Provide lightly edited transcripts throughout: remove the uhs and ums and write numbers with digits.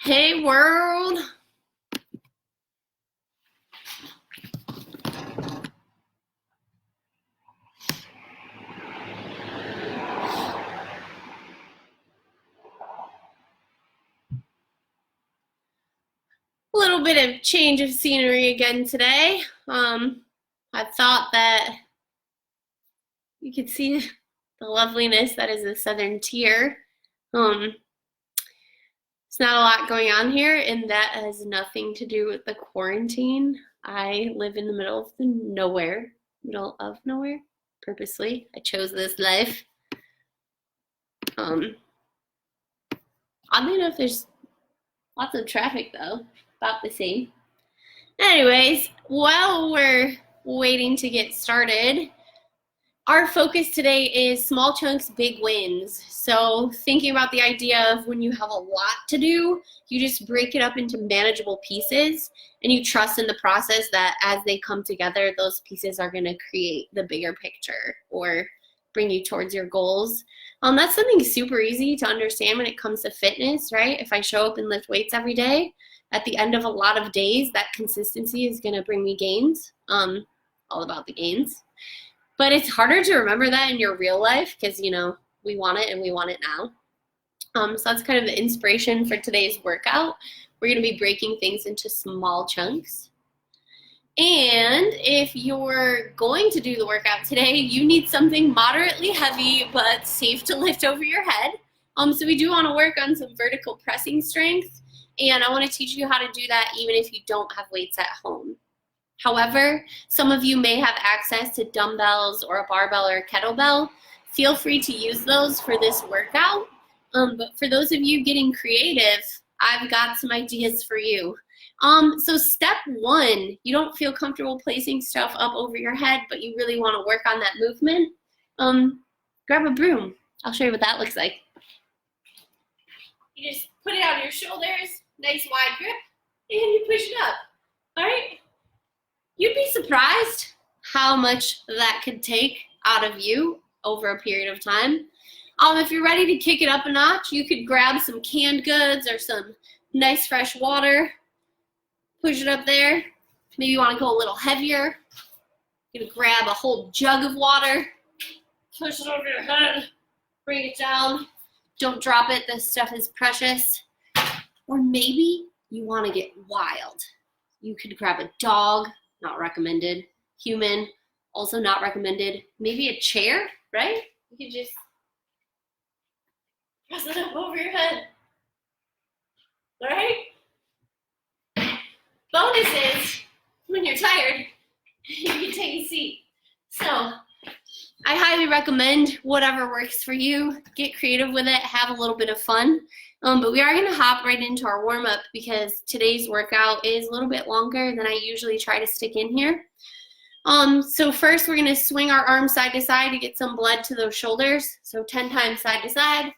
Hey world. A little bit of change of scenery again today. I thought that you could see the loveliness that is the southern tier. It's not a lot going on here, and that has nothing to do with the quarantine. I live in the middle of nowhere, purposely. I chose this life. Oddly enough, there's lots of traffic though, about the same. Anyways, while we're waiting to get started, our focus today is small chunks, big wins. So thinking about the idea of when you have a lot to do, you just break it up into manageable pieces and you trust in the process that as they come together, those pieces are going to create the bigger picture or bring you towards your goals. That's something super easy to understand when it comes to fitness, right? If I show up and lift weights every day, at the end of a lot of days, that consistency is going to bring me gains. All about the gains. But it's harder to remember that in your real life because, you know, we want it and we want it now. So that's kind of the inspiration for today's workout. We're going to be breaking things into small chunks. And if you're going to do the workout today, you need something moderately heavy but safe to lift over your head. So we do want to work on some vertical pressing strength. And I want to teach you how to do that even if you don't have weights at home. However, some of you may have access to dumbbells or a barbell or a kettlebell. Feel free to use those for this workout. But for those of you getting creative, I've got some ideas for you. So step one, you don't feel comfortable placing stuff up over your head, but you really want to work on that movement. Grab a broom. I'll show you what that looks like. You just put it on your shoulders, nice wide grip, and you push it up. All right? You'd be surprised how much that could take out of you over a period of time. If you're ready to kick it up a notch, you could grab some canned goods or some nice fresh water, push it up there. Maybe you want to go a little heavier. You're going to grab a whole jug of water, push it over your head, bring it down. Don't drop it. This stuff is precious. Or maybe you want to get wild. You could grab a dog. Not recommended. Human, also not recommended. Maybe a chair, right? You could just press it up over your head. All right? Bonus is, when you're tired, you can take a seat. So, I highly recommend whatever works for you. Get creative with it. Have a little bit of fun. But we are going to hop right into our warm-up because today's workout is a little bit longer than I usually try to stick in here. So first we're going to swing our arms side to side to get some blood to those shoulders. So 10 times side to side.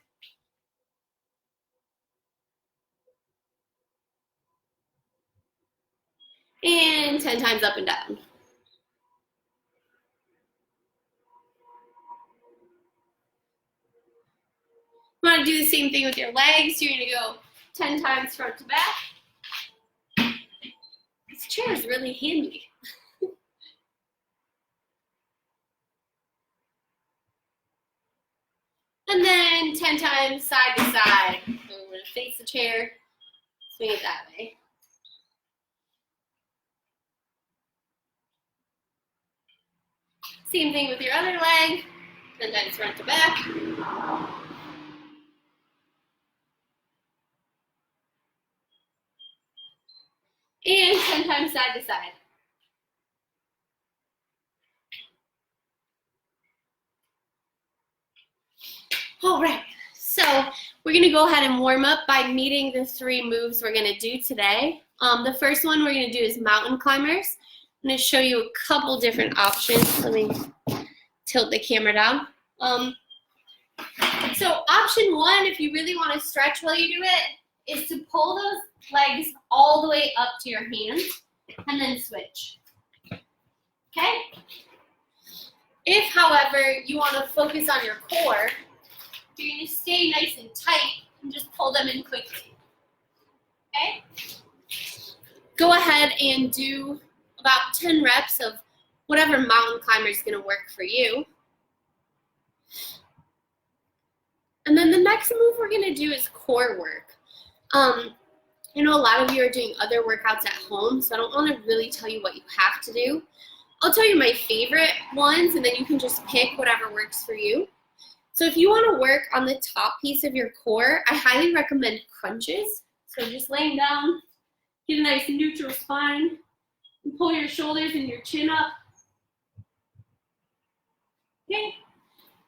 And 10 times up and down. You want to do the same thing with your legs. You're going to go 10 times front to back. This chair is really handy. And then 10 times side to side. So we're going to face the chair, swing it that way. Same thing with your other leg. 10 times front to back. And 10 times side to side. All right, so we're gonna go ahead and warm up by meeting the 3 moves we're gonna do today. The first one we're gonna do is mountain climbers. I'm gonna show you a couple different options. Let me tilt the camera down. So option 1, if you really wanna stretch while you do it, is to pull those legs all the way up to your hands and then switch, okay? If, however, you wanna focus on your core, you're going to stay nice and tight and just pull them in quickly. Okay? Go ahead and do about 10 reps of whatever mountain climber is going to work for you. And then the next move we're going to do is core work. I know a lot of you are doing other workouts at home, so I don't want to really tell you what you have to do. I'll tell you my favorite ones, and then you can just pick whatever works for you. So if you want to work on the top piece of your core, I highly recommend crunches. So just laying down, get a nice neutral spine, and pull your shoulders and your chin up. Okay.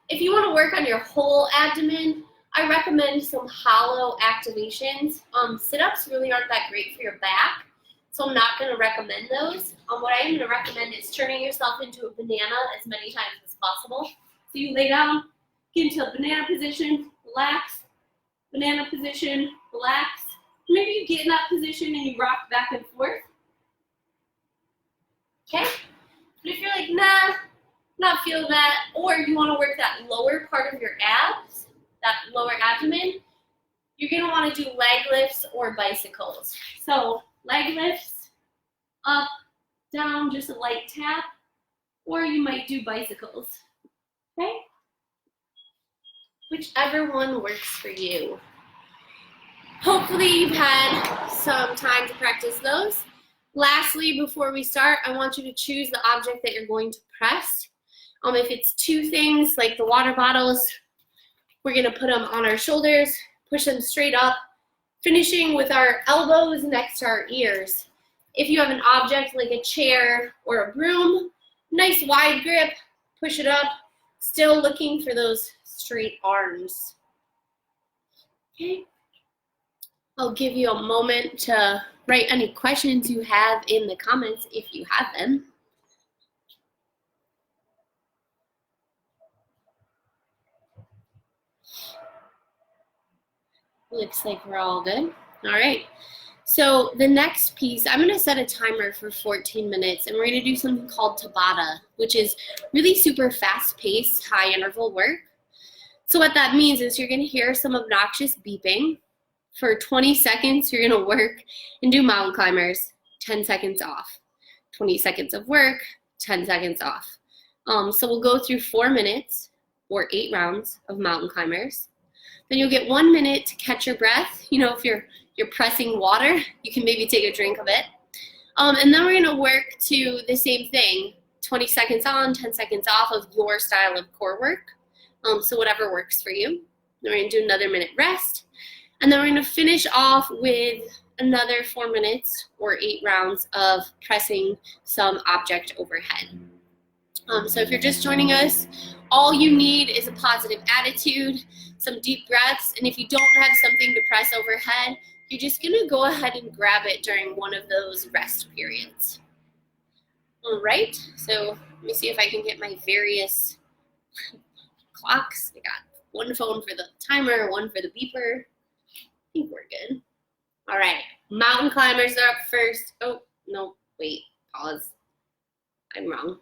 If you want to work on your whole abdomen, I recommend some hollow activations. Sit-ups really aren't that great for your back, so I'm not going to recommend those. What I am going to recommend is turning yourself into a banana as many times as possible. So you lay down, get into a banana position, relax, banana position, relax. Maybe you get in that position and you rock back and forth. Okay? But if you're like, nah, not feeling that, or you want to work that lower part of your abs, that lower abdomen, you're going to want to do leg lifts or bicycles. So leg lifts, up, down, just a light tap, or you might do bicycles. Okay? Whichever one works for you. Hopefully you've had some time to practice those. Lastly, before we start, I want you to choose the object that you're going to press. If it's two things like the water bottles, we're going to put them on our shoulders, push them straight up, finishing with our elbows next to our ears. If you have an object like a chair or a broom, nice wide grip, push it up, still looking for those straight arms. Okay. I'll give you a moment to write any questions you have in the comments if you have them. Looks like we're all good. All right. So the next piece, I'm going to set a timer for 14 minutes, and we're going to do something called Tabata, which is really super fast-paced, high-interval work. So what that means is you're going to hear some obnoxious beeping. For 20 seconds, you're going to work and do mountain climbers, 10 seconds off. 20 seconds of work, 10 seconds off. So we'll go through 4 minutes or 8 rounds of mountain climbers. Then you'll get 1 minute to catch your breath. You know, if you're pressing water, you can maybe take a drink of it. And then we're going to work to the same thing, 20 seconds on, 10 seconds off of your style of core work. So whatever works for you. Then we're going to do another minute rest. And then we're going to finish off with another 4 minutes or 8 rounds of pressing some object overhead. So if you're just joining us, all you need is a positive attitude, some deep breaths, and if you don't have something to press overhead, you're just going to go ahead and grab it during one of those rest periods. All right, so let me see if I can get my various clocks. I got one phone for the timer, one for the beeper. I think we're good. All right, mountain climbers are up first. Oh, no, wait, pause. I'm wrong.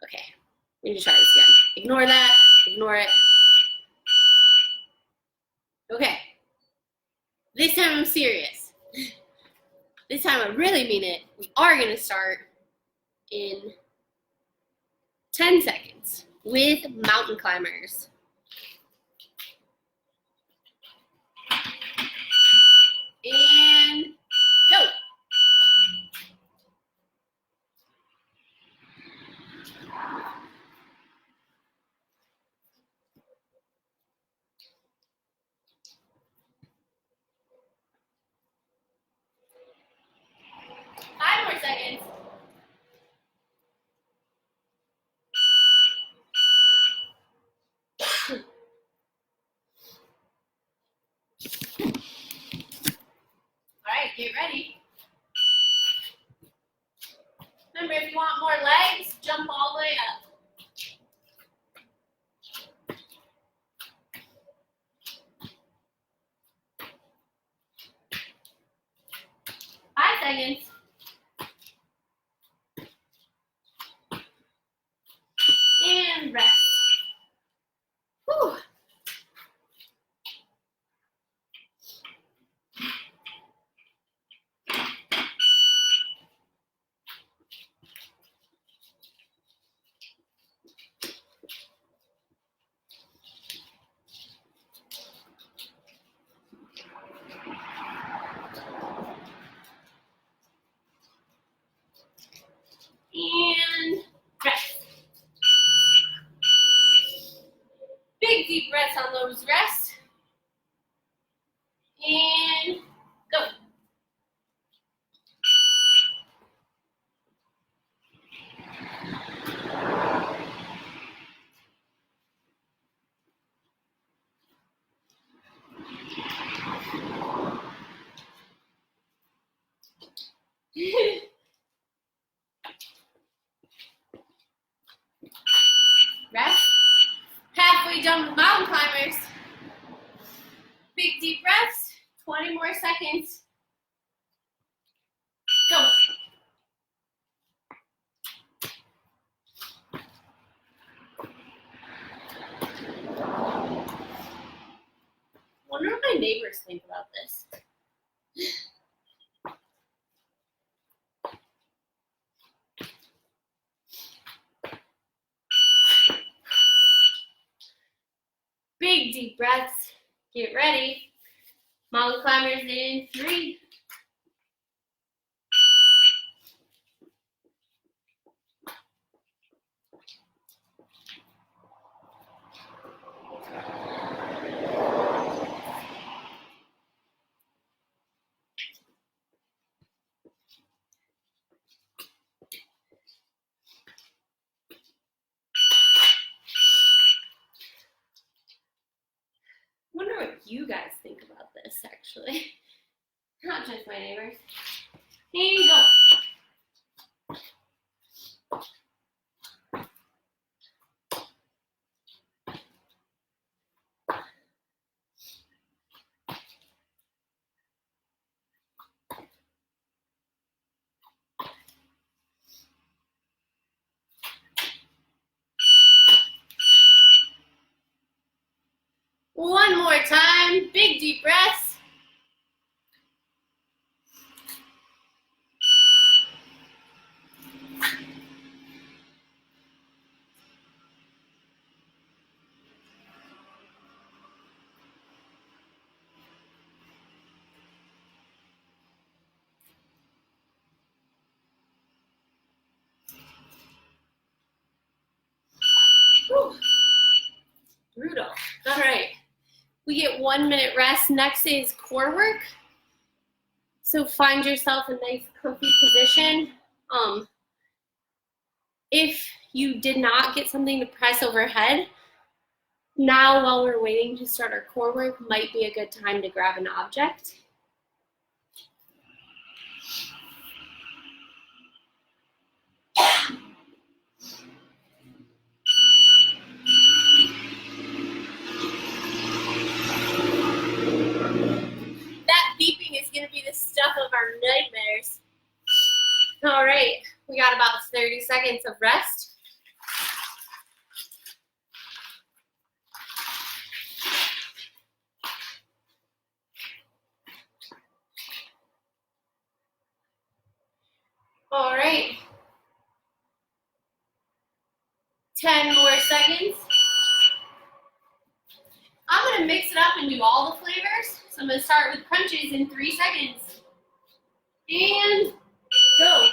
Okay, we need to try this again. Ignore that, ignore it. Okay, this time I'm serious. This time I really mean it. We are gonna start in 10 seconds with mountain climbers. And go. Five more seconds. All right, get ready. Remember, if you want more legs, jump all the way up. 5 seconds. And rest. Whew. breaths on those rests. And go. Rest. Halfway done with mountain climbers. Big deep breaths. 20 more seconds. Go. Wonder what my neighbors think about this. Big deep breaths. Get ready. Mountain climbers in 3. Wonder what you guys think about this, actually. Not just my neighbors. And go. One more time. Big deep breaths. Whew. Brutal. All right. We get 1 minute rest. Next is core work. So find yourself a nice comfy position. If you did not get something to press overhead, now while we're waiting to start our core work might be a good time to grab an object. That beeping is going to be the stuff of our nightmares. All right, we got about 30 seconds of rest. All right, 10 more seconds. I'm going to mix it up and do all the flavors. So I'm going to start with crunches in 3 seconds. And go.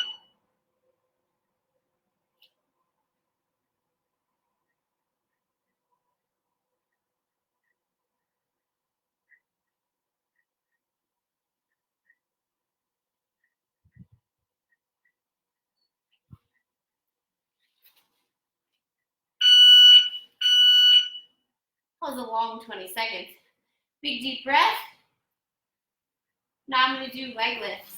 That was a long 20 seconds. Big deep breath. Now I'm going to do leg lifts.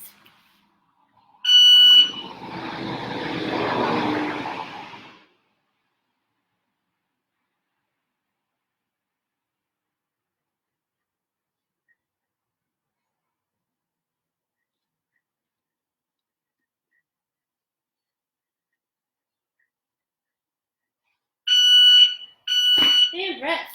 And rest.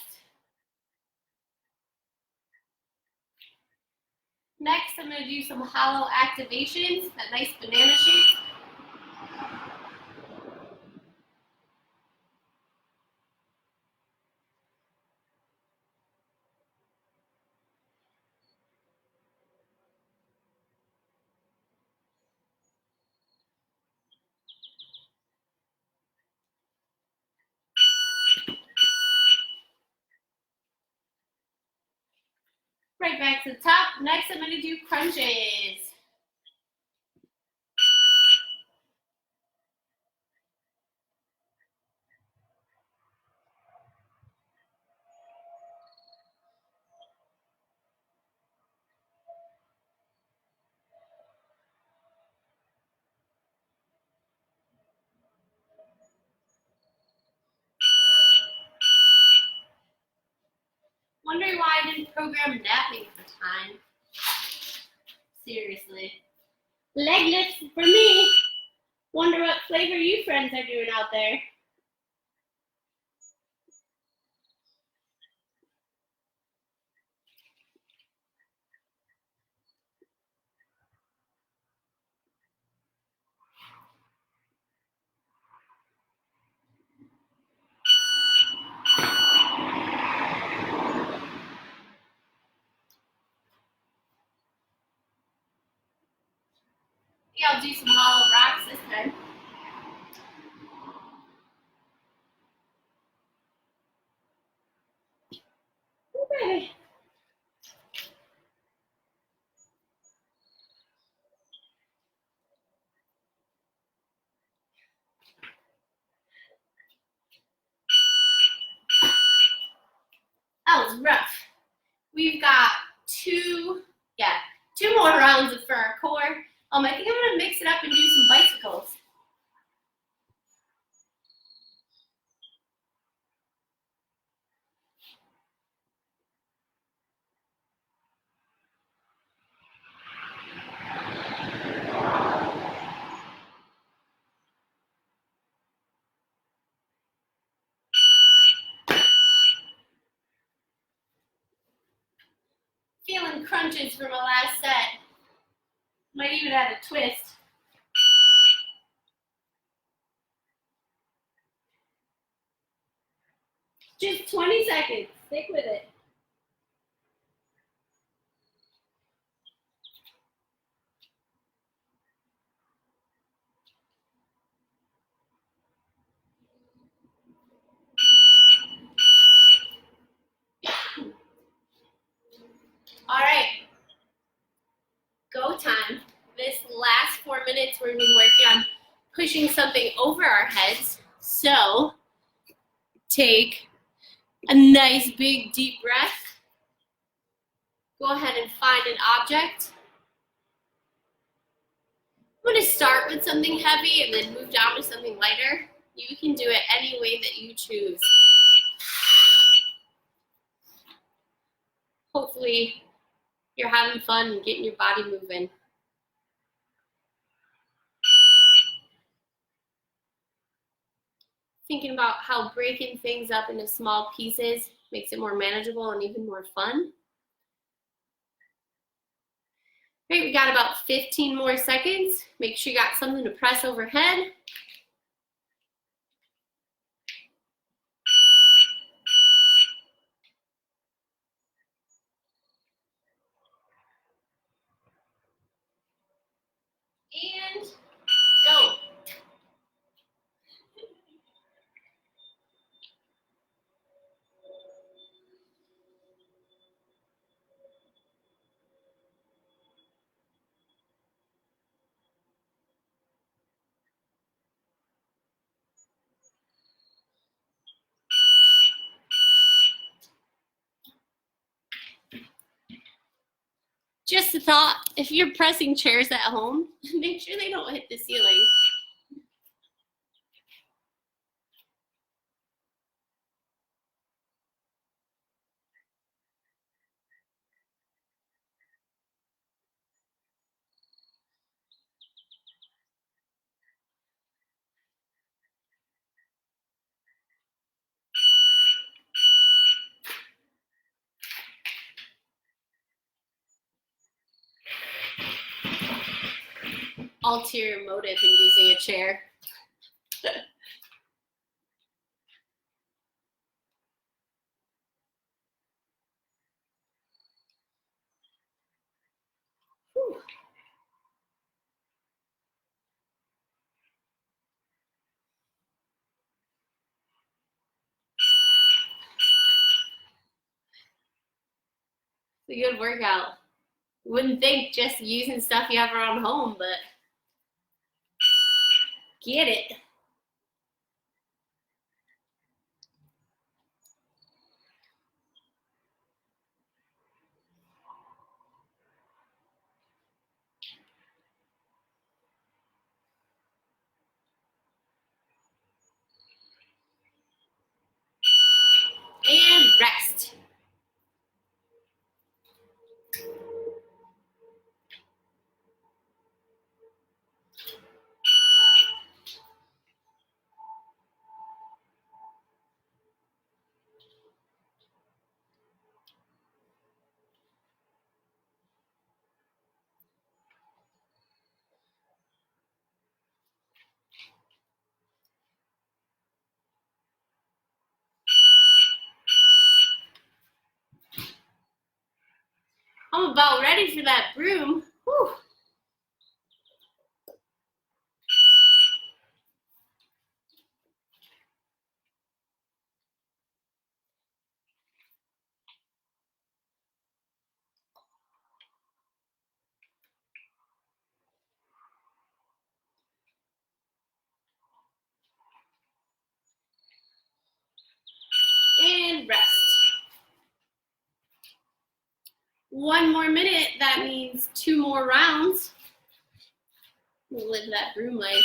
Next, I'm going to do some hollow activations, that nice banana shape. Right back to the top. Next, I'm going to do crunches. Wondering why I didn't program napping at the time. Seriously. Leg lifts for me. Wonder what flavor you friends are doing out there. Yeah, I'll do some hollow rocks this time. Okay. That was rough. We've got two more rounds for our core. I think I'm gonna mix it up and do some bicycles. Feeling crunches from my last set. Might even add a twist. Just 20 seconds. Stick with it. All right. Go time. This last 4 minutes, we're going to be working on pushing something over our heads. So take a nice big deep breath. Go ahead and find an object. I'm going to start with something heavy and then move down to something lighter. You can do it any way that you choose. Hopefully you're having fun and getting your body moving. Thinking about how breaking things up into small pieces makes it more manageable and even more fun. Great, we got about 15 more seconds. Make sure you got something to press overhead. And go. Just a thought, if you're pressing chairs at home, make sure they don't hit the ceiling. Ulterior motive in using a chair. It's a good workout. Wouldn't think just using stuff you have around home, but get it. And rest. I'm about ready for that broom. Whew. And rest. One more minute, that means 2 more rounds. Live that broom life.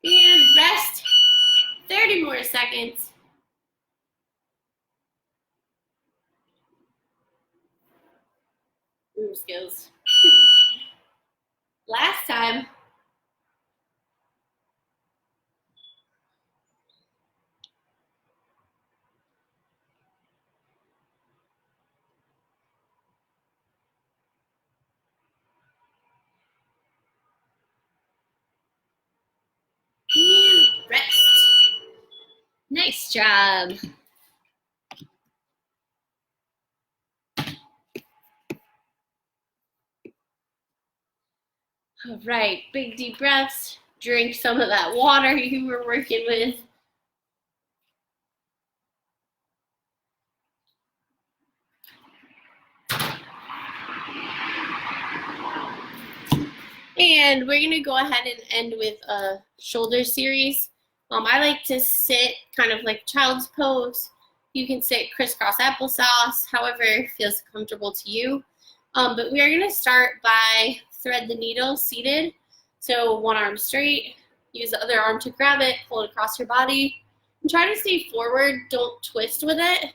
And rest. 30 more seconds. Broom skills. Last time. And rest. Nice job. All right, big deep breaths. Drink some of that water you were working with. And we're gonna go ahead and end with a shoulder series. I like to sit kind of like child's pose. You can sit crisscross applesauce, however feels comfortable to you. But we are gonna start by thread the needle seated. So one arm straight, use the other arm to grab it, pull it across your body, and try to stay forward, don't twist with it,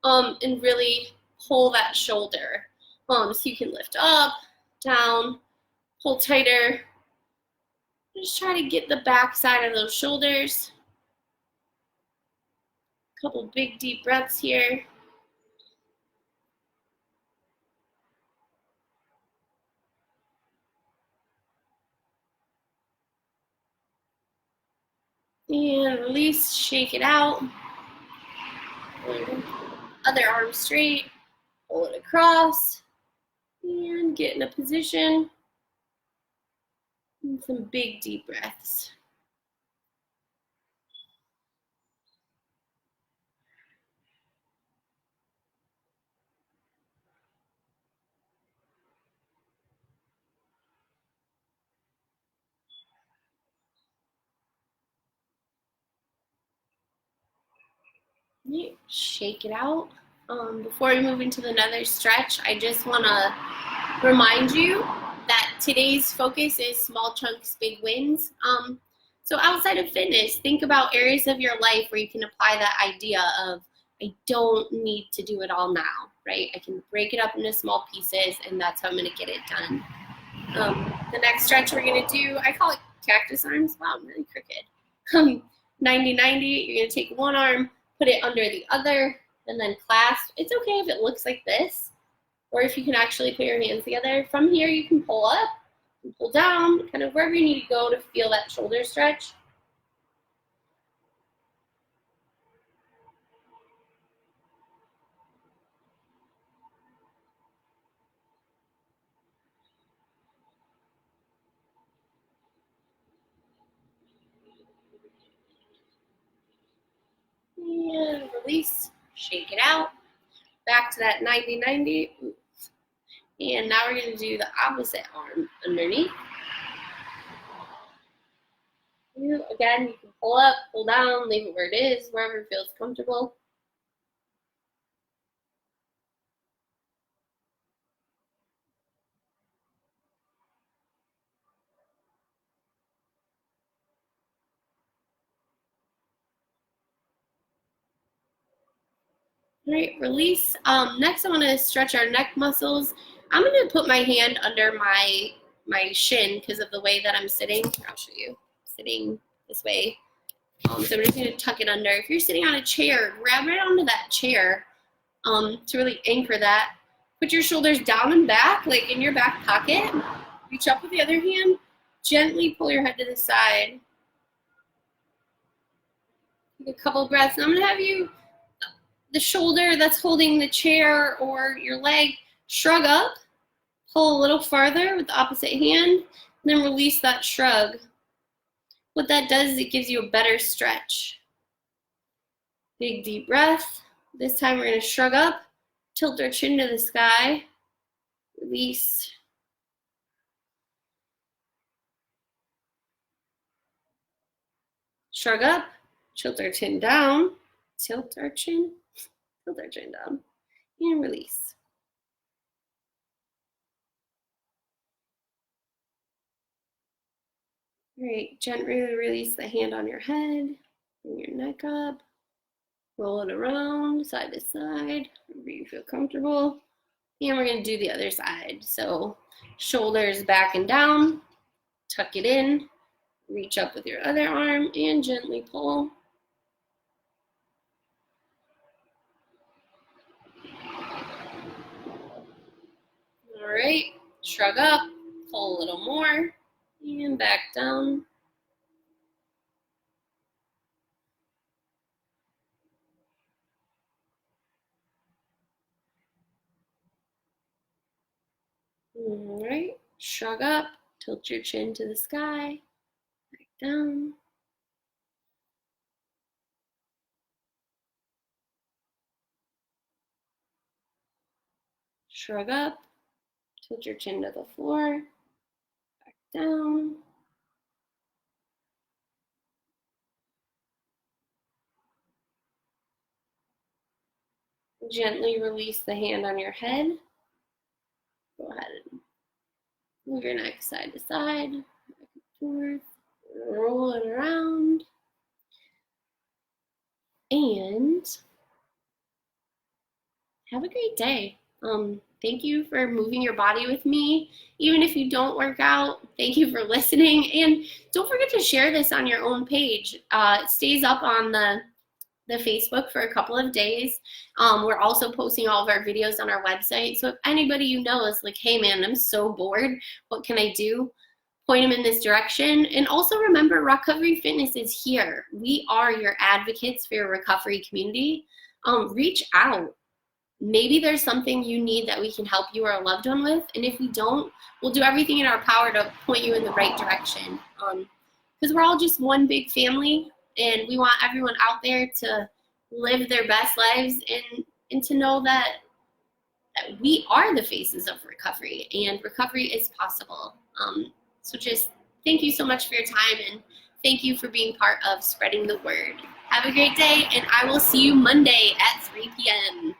and really pull that shoulder. So you can lift up, down, pull tighter. Just try to get the back side of those shoulders. A couple big deep breaths here. And release, shake it out. Other arm straight, pull it across, and get in a position. And some big deep breaths. Shake it out. Before we move into another stretch, I just want to remind you that today's focus is small chunks, big wins. So outside of fitness, think about areas of your life where you can apply that idea of, I don't need to do it all now, right? I can break it up into small pieces, and that's how I'm going to get it done. The next stretch we're going to do, I call it cactus arms. Wow, I'm really crooked. 90-90, you're going to take one arm, put it under the other, and then clasp. It's okay if it looks like this, or if you can actually put your hands together. From here, you can pull up and pull down, kind of wherever you need to go to feel that shoulder stretch. release, shake it out, back to that 90-90. And now we're going to do the opposite arm underneath. Again, you can pull up, pull down, leave it where it is, wherever it feels comfortable. All right, release. Next, I want to stretch our neck muscles. I'm going to put my hand under my shin because of the way that I'm sitting. I'll show you. Sitting this way. So I'm just going to tuck it under. If you're sitting on a chair, grab right onto that chair to really anchor that. Put your shoulders down and back, like in your back pocket. Reach up with the other hand. Gently pull your head to the side. Take a couple breaths. And I'm going to have you, the shoulder that's holding the chair or your leg, shrug up. Pull a little farther with the opposite hand. And then release that shrug. What that does is it gives you a better stretch. Big deep breath. This time we're going to shrug up, tilt our chin to the sky, release. Shrug up, tilt our chin down, tilt our chin down, and release. All right, gently release the hand on your head, bring your neck up, roll it around side to side, wherever you feel comfortable. And we're going to do the other side. So shoulders back and down, tuck it in, reach up with your other arm, and gently pull. All right, shrug up, pull a little more, and back down. All right, shrug up, tilt your chin to the sky, back down. Shrug up, tilt your chin to the floor, back down. Gently release the hand on your head. Go ahead and move your neck side to side, back and forth, roll it around. And have a great day. Thank you for moving your body with me. Even if you don't work out, thank you for listening. And don't forget to share this on your own page. It stays up on the Facebook for a couple of days. We're also posting all of our videos on our website. So if anybody you know is like, hey man, I'm so bored, what can I do? Point them in this direction. And also remember, ROCovery Fitness is here. We are your advocates for your recovery community. Reach out. Maybe there's something you need that we can help you or a loved one with. And if we don't, we'll do everything in our power to point you in the right direction. Because we're all just one big family. And we want everyone out there to live their best lives and to know that we are the faces of recovery and recovery is possible. So just thank you so much for your time and thank you for being part of spreading the word. Have a great day and I will see you Monday at 3 p.m.